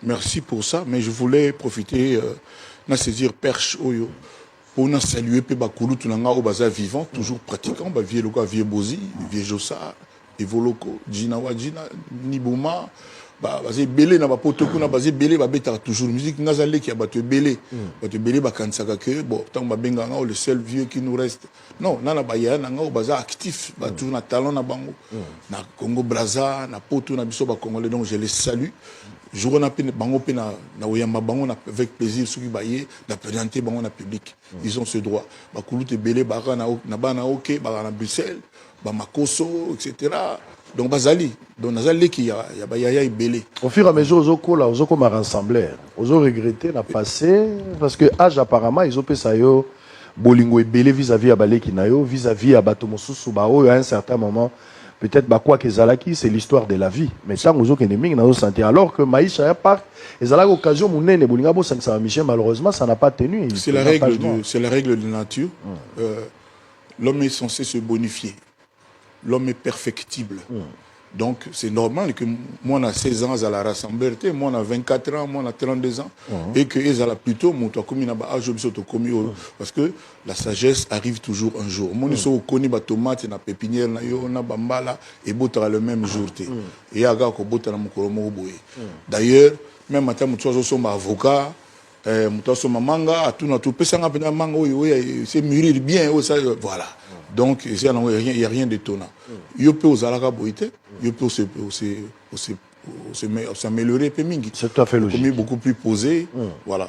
Merci pour ça, mais je voulais profiter de saisir perche oyo pour nous saluer pe bakulu tunanga au baza vivant, toujours pratiquant, ba vie loko vie bozi, vie josa, evoloko, jina wajina, nibuma, ba bazé belé na ba potoko na bazé belé ba beta toujours musique ngazalé qui a battu belé. Battu belé ba kansaka que bon, tant ba benga nga le seul vieux qui nous reste. Non, nana ba ya nga au baza actif, ba toujours na talent na bango. Na Congo Brazza, na poto na biso ba congolais, donc je les salue. Je renapine bango pena na oyamba bango na avec plaisir ceux qui baillé na présenter bango na public. Ils ont ce droit. Ba kuluté belé ba na bana OK, ba na Bruxelles, ba makoso etc. Donc bazali, donc nazali qui ya ba ya belé. Au fur et à mesure aux comme rassembler, aux regretter na passé parce que âge apparemment ils ont fait ça yo bolingo et belé vis-à-vis à balé qui na yo vis-à-vis à bato mosusu ba à un certain moment. Peut-être bah quoi que Zalaki, c'est l'histoire de la vie. Mais ça, nous autres ennemis, nous sentir. Alors que Maïcha Park, et Zalaki occasion, mon nez, Bolingabo, Michel, malheureusement, ça n'a pas tenu. C'est la règle de nature. L'homme est censé se bonifier. L'homme est perfectible. Donc, c'est normal que moi, on a 16 ans, à la rassembler, moi, on a 24 ans, moi, on a 32 ans, et que ils ont plutôt, parce que la sagesse arrive toujours un jour. Moi, nous sommes connus, les tomates, les pépinières, les bambala, et botara le même jour. Et aga ko botara mukoromo boye. D'ailleurs, même matin, nous sommes avocats, nous sommes manga, tout pesanga pena manga, c'est mûrir bien, voilà. Donc, il n'y a rien d'étonnant. Il peut aux alaka boite, il peut s'améliorer. C'est tout à fait logique. Beaucoup plus posé. Voilà.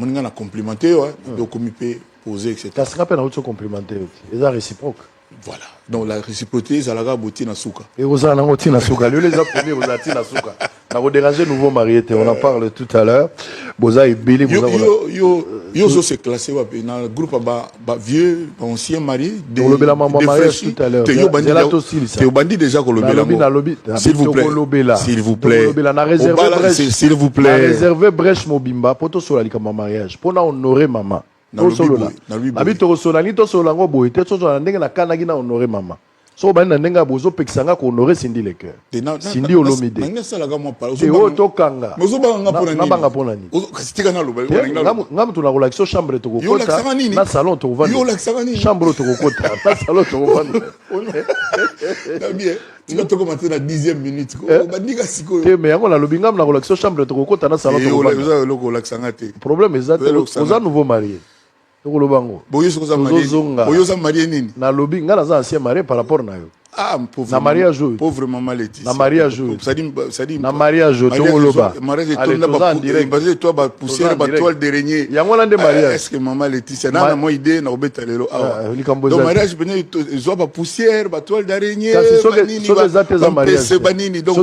On a complimenté, donc on peut poser, etc. Ça se rappelle, on a complimenté. C'est réciproque. Voilà. Donc la réciprocité, c'est la beauté na souka. Et vous en avez na souka. Lui les a premiers, vous avez na souka. On a dérangé nouveau marié. On en parle tout à l'heure. Boza et Billy. Yo se classé dans le groupe vieux, ancien marié. On le la maman mariage tout à l'heure. Tu bandit déjà qu'on le s'il vous plaît. S'il vous plaît. S'il vous plaît. Réservé brèche mobimba pour tout sur la mariage. Pour honorer maman. Nabi to solo ni to solo ngo boy te to solo ndenge na kana gina honorer mama so ba na ndenga bozo pekisanga ko honorer Cindy le cœur Cindy Olomide nanga sala ga mo pala so o to kanga mozo ba nga pona ni na banga pona ni kastika na loba ngam tu na relaxo chambre to ko kota na salon to vendre yo laksanga ni chambre to ko kota na salon to vendre na bien tu vas te commenter la 10e minute ko bandika siko te mais yango na lobi ngam na relaxo chambre to ko kota na salon to ko vendre yo lo laksanga te problème exact aux nouveau marié. Boyoza marié nini na lobi nga naza ancien marié par rapport na yo pauvre na mariage pauvre maman Laetitia na mariage ça dit na mariage to loba mariage to na ba basé toi ba poussière ba toile d'araignée yango na nde mariage est-ce que maman Laetitia na mo idée na obeta lelo donc mariage bene zo ba poussière ba toile d'araignée nini ba mariage banini donc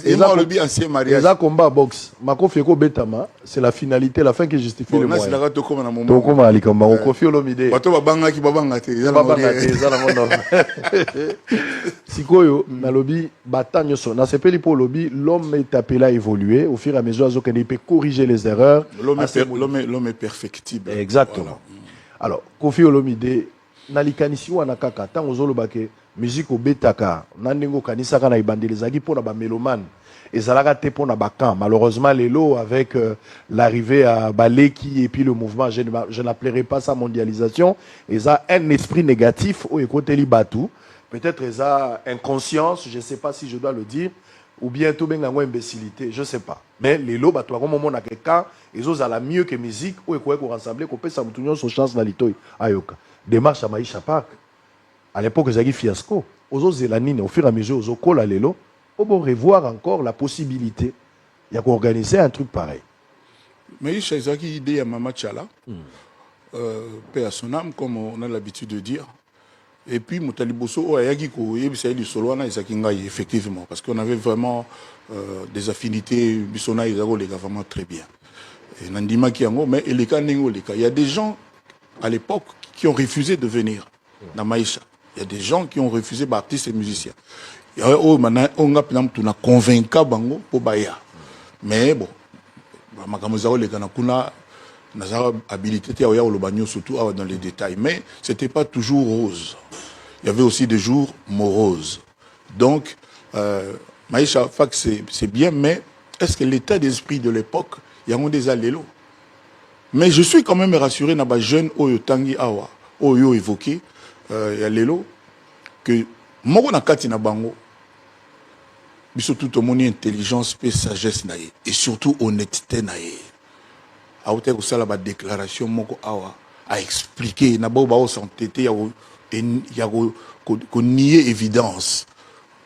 et moi le bi ancien mariage ça combat boxe makofi ko betama c'est la finalité la fin qui justifie le moyen na to comme na moment to comme ali kamba kofi Olomide bato babanga ki babanga te za na mono Sikoyo, na lobby, bataille so. Na sepeli pour lobby, l'homme est appelé à évoluer au fur et à mesure qu'il peut corriger les erreurs. L'homme est perfectible. Exactement. Voilà. Alors, Kofi Olomide, na likanisi wana kaka tant ozolo bake musique obetaka nandengo kanisa kana ibandelezaki pour na ba mélomane et zalaka te pour na ba camp. Malheureusement lelo avec l'arrivée à Baleki et puis le mouvement je n'appellerai pas ça mondialisation, et ça un esprit négatif au ekoteli batu. Peut-être ils ont inconscience, je ne sais pas si je dois le dire, ou bien tout bien imbécilité, je ne sais pas. Mais les lots, à un moment, quand ils ont la mieux que musique, ou ils peuvent rassembler, qu'on peut s'aboutir sur chance dans l'itoy. Ayoka. Démarche à Maïcha Park. À l'époque, ils avaient fiasco. Aux autres, au fur et à mesure, aux autres, les lots, on peut revoir encore la possibilité. Il y a qu'organiser un truc pareil. Maïcha, ils ont une idée à Mama Tchala, paix à son âme, comme on a l'habitude de dire. Et puis, Moutaliboso, effectivement, parce qu'on avait vraiment des affinités, Bissona et Zago, les gars, vraiment très bien. Et Nandima Kiango, mais il y a des gens à l'époque qui ont refusé de venir dans Maïcha. Il y a des gens qui ont refusé, artistes et musiciens. On a convaincu Bango pour Baya. Mais bon, les gars, Nazar habilité surtout dans les détails, mais c'était pas toujours rose. Il y avait aussi des jours moroses. Donc, Maïcha Fak c'est bien, mais est-ce que l'état d'esprit de l'époque, il y a des allélos. Mais je suis quand même rassuré dans les jeunes Oyo Tangi Awa, Oyo évoqué, allélo, que moi na kati na bango, biso tout le monde intelligence et sagesse naie et surtout honnêteté naie. A ote ko sala ba déclaration moko awa a expliquer na ba ba s'entêter ya ko nier évidence.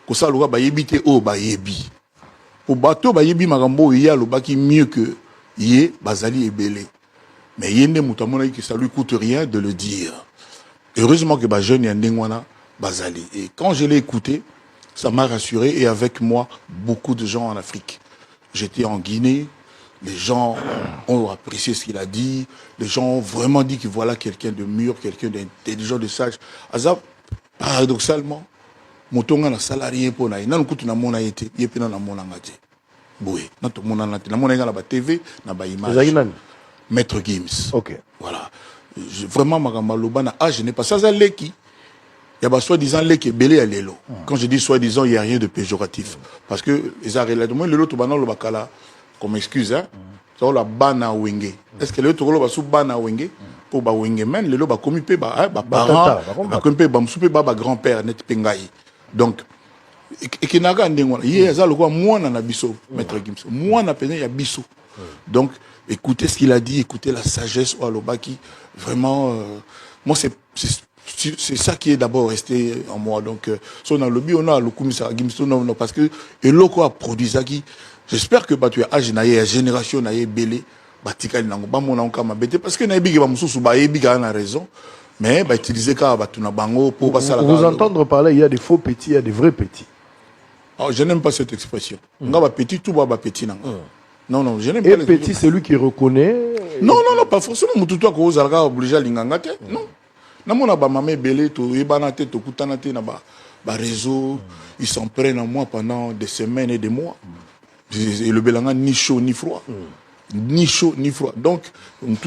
Ko sala ba yebite o ba yebi. Pour bateau ba yebi makambo ya lo baki mieux que yé bazali ebele. Mais yende mutamona que ça lui coûte rien de le dire. Heureusement que ba jeune yandengwana bazali. Et quand je l'ai écouté, ça m'a rassuré et avec moi beaucoup de gens en Afrique. J'étais en Guinée, les gens ont apprécié ce qu'il a dit, les gens ont vraiment dit que voilà quelqu'un de mûr, quelqu'un d'intelligent, de sage. Azap, paradoxalement, motonga na salarié pour na ina nkutu na mona yete, yepena na mona ngate. Boé, na to mona na mona nga na ba TV, na ba image. Maître Gims. OK. Voilà. Vraiment makamba lobana je n'ai pas ça leki. Il y a soi-disant les qui belé à l'élo. Quand je dis soi-disant, il n'y a rien de péjoratif. Parce que les arrêts de moi, le lot le bakala, comme excuse, hein, ça la bana wenge. Est-ce que le lot va sous bana wenge pour ba wenge men, le lot va commis pe ba parent, ba commis pe ba msoupe ba grand-père net pengai. Donc et qui n'a pas ndengona. Hier ça le quoi moi na biso maître Gims. Moi na peine ya biso. Donc écoutez ce qu'il a dit, écoutez la sagesse ou alobaki. Vraiment moi c'est ça qui est d'abord resté en moi. Donc, si on a le bio, on a le commissaire Gims, parce que et l'oko a produit ça qui. J'espère que tu as âge naïe, la génération naïe belé, batikali nango, ba mon anka ma bête, parce que naïe bigi ba mususu ba yebi a raison, mais ba utiliser ka ba tuna bango pour ba sala. Vous entendre parler, il y a des faux petits, il y a des vrais petits. Alors, je n'aime pas cette expression. Nga ba petit, tout ba petit nango. Non, non, je n'aime pas. Et petit, c'est lui qui reconnaît. Non, non, non, pas forcément. Mututu ko ozalga obligé lingangate. Non. Namona ba mamé belé to ebanate to kutanate na ba réseau, ils s'en prennent à moi pendant des semaines et des mois. Et le belanga ni chaud ni froid. Ni chaud ni froid. Donc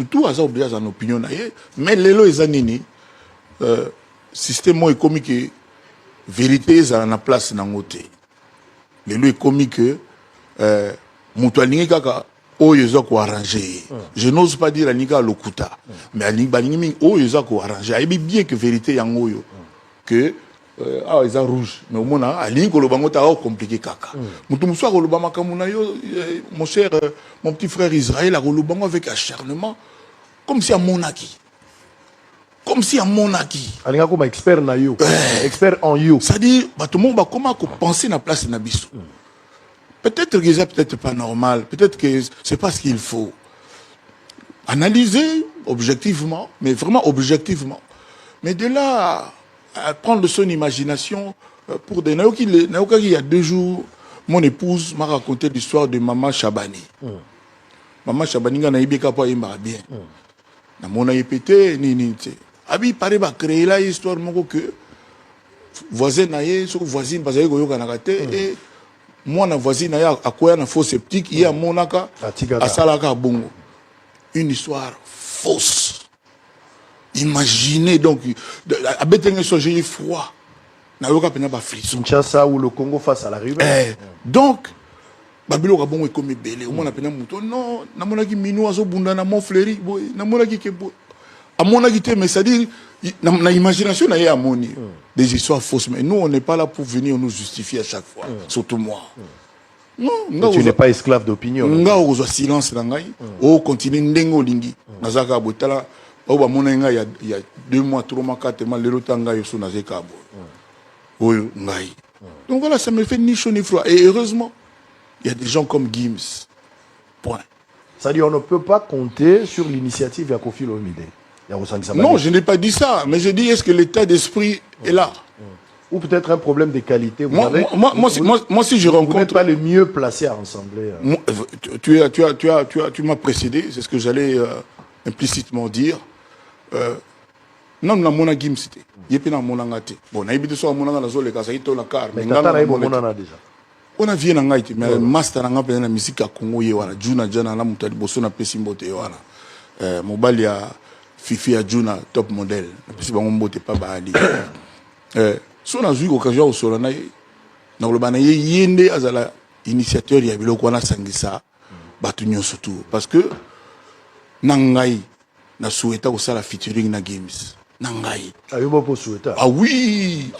tout a ça obligé à une opinion mais lelo ezanini système économique vérité ça na place na ngote. Lelo économique mutu alingi kaka oyo eza ko arranger. Je n'ose pas dire alinga lokuta, mais alinga balingi oyo eza ko arranger. Ayebi bien que vérité yango yo que eza rouge, mais au mona alinga ko lobango ta compliqué kaka. Mutu muso ko lobama kamuna yo mon cher mon petit frère Israël a ko lobango avec acharnement comme si à monaki. Comme si à monaki. Alinga comme expert na yo. Expert en yo. Ça dit ba tout monde ba comment ko penser na place na biso. Peut-être que c'est peut-être pas normal, peut-être que c'est pas ce qu'il faut. Analyser objectivement, mais vraiment objectivement. Mais de là à prendre son imagination pour des naoki, il y a 2 jours, mon épouse m'a raconté l'histoire de Maman Chabani. Maman Chabani n'a pas pas bien. Na mon ayepété ni abi pare ba créer la histoire mon que voisin naie, so voisine parce que yo kanakate et moi, na voisine, à quoi un faux sceptique, il y a monaka, à salaka bongo. Une histoire fausse. Imaginez donc, à Bétengue, j'ai froid. Na yoka pena ba frisson. Kinshasa ou le Congo face à la rivière. Donc, Babilo Rabon est comme belé. Au moins, on a pena mouton. Non, na monaki minou azo bunda na mon fleuri, boy. Na monaki ke boy. À monaki te, mais c'est-à-dire, na imagination na ya moni. Des histoires fausses, mais nous on n'est pas là pour venir nous justifier à chaque fois, surtout moi. Non, tu n'es pas esclave d'opinion. Nga ozo silence na ngai, o continue ndengo lingi. Nazaka botala, o ba mona nga il y a 2 mois, 3 mois, 4 mois, le rotanga yo so nazeka bo. Oyo ngai. Donc voilà, ça me fait ni chaud ni froid. Et heureusement, il y a des gens comme Gims. Point. C'est-à-dire on ne peut pas compter sur l'initiative de Kofi Olomide. Non, je n'ai pas dit ça, mais je dis est-ce que l'état d'esprit est là? Ou peut-être un problème de qualité. Moi, si je rencontre... Vous n'êtes pas le mieux placé à ressembler. Tu m'as précédé, c'est ce que j'allais implicitement dire. Non, na mona Gims c'était. Yepi na mona ngate. Bon, na ibite so mona na zo le kasa ito na car. Mais tata na ibo mona na déjà. On a vu na ngaiti, mais master na ngapena na musique ya Congo ye wana. Juna jana na mutali boso na pesi mbote wana. Mobali ya Fifi ya Juna top model. Pesi bango mbote pa baali. Si on a eu l'occasion au Solana, na yende azala initiateur ya biloko wana sangisa batu nyonso tout parce que nangai na souhaita ko sala featuring na games nangai ayo po souhaita ah oui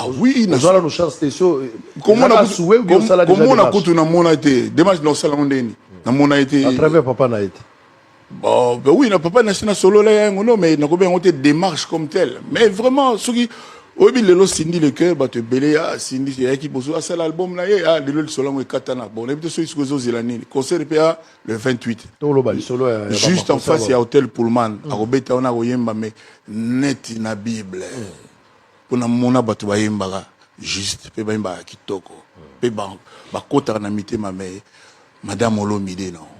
na zala no chance station comment on a kutu na mona été démarche dans sala ndeni na mona été à travers papa na été bon ben oui na papa na solo là non mais na ko ben on démarche comme tel mais vraiment ce qui obi lelo Cindy le cœur ba te belé ah Cindy c'est qui bozo à cet album là ah lelo solo katana bon on so isko zelani concert PA le 28 to lo bali solo juste en face il y a hôtel Pullman à Robeta on a oyemba mais net na bible pour na mona batu ba yemba juste pe ba yemba kitoko pe ba kota na mitema mais madame Olomide non